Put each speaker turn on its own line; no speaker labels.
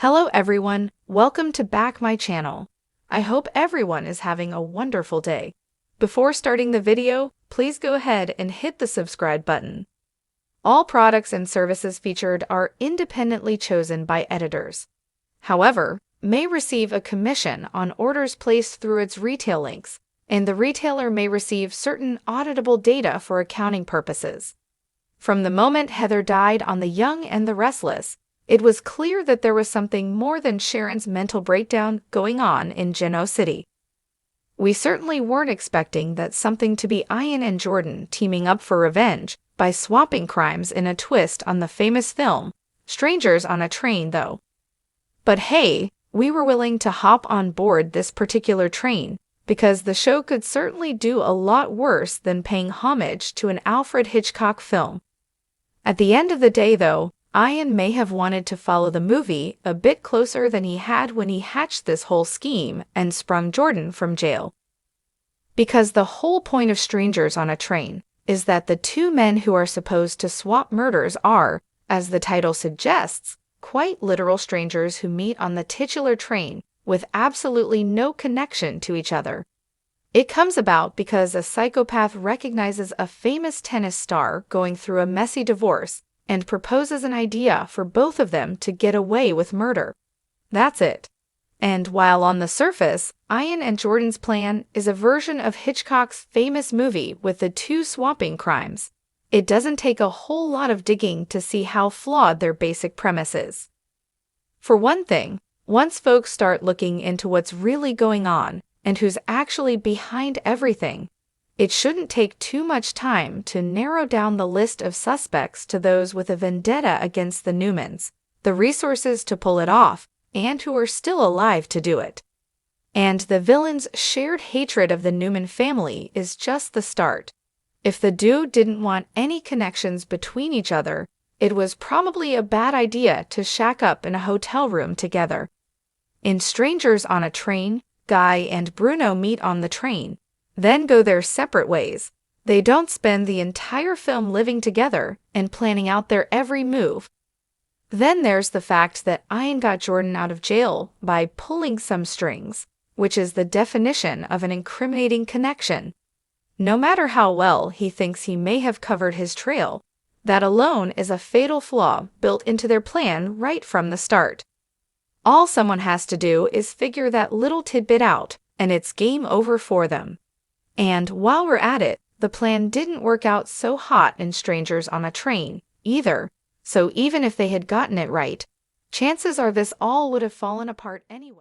Hello everyone, welcome to back my channel. I hope everyone is having a wonderful day. Before starting the video, please go ahead and hit the subscribe button. All products and services featured are independently chosen by editors. However, may receive a commission on orders placed through its retail links, and the retailer may receive certain auditable data for accounting purposes. From the moment Heather died on The Young and the Restless, it was clear that there was something more than Sharon's mental breakdown going on in Genoa City. We certainly weren't expecting that something to be Ian and Jordan teaming up for revenge by swapping crimes in a twist on the famous film, Strangers on a Train, though. But hey, we were willing to hop on board this particular train, because the show could certainly do a lot worse than paying homage to an Alfred Hitchcock film. At the end of the day, though, Ian may have wanted to follow the movie a bit closer than he had when he hatched this whole scheme and sprung Jordan from jail. Because the whole point of Strangers on a Train is that the two men who are supposed to swap murders are, as the title suggests, quite literal strangers who meet on the titular train with absolutely no connection to each other. It comes about because a psychopath recognizes a famous tennis star going through a messy divorce and proposes an idea for both of them to get away with murder. That's it. And while on the surface, Ian and Jordan's plan is a version of Hitchcock's famous movie with the two swapping crimes, it doesn't take a whole lot of digging to see how flawed their basic premise is. For one thing, once folks start looking into what's really going on and who's actually behind everything, it shouldn't take too much time to narrow down the list of suspects to those with a vendetta against the Newmans, the resources to pull it off, and who are still alive to do it. And the villain's shared hatred of the Newman family is just the start. If the duo didn't want any connections between each other, it was probably a bad idea to shack up in a hotel room together. In Strangers on a Train, Guy and Bruno meet on the train, then go their separate ways. They don't spend the entire film living together and planning out their every move. Then there's the fact that Ian got Jordan out of jail by pulling some strings, which is the definition of an incriminating connection. No matter how well he thinks he may have covered his trail, that alone is a fatal flaw built into their plan right from the start. All someone has to do is figure that little tidbit out, and it's game over for them. And while we're at it, the plan didn't work out so hot in Strangers on a Train, either, so even if they had gotten it right, chances are this all would have fallen apart anyway.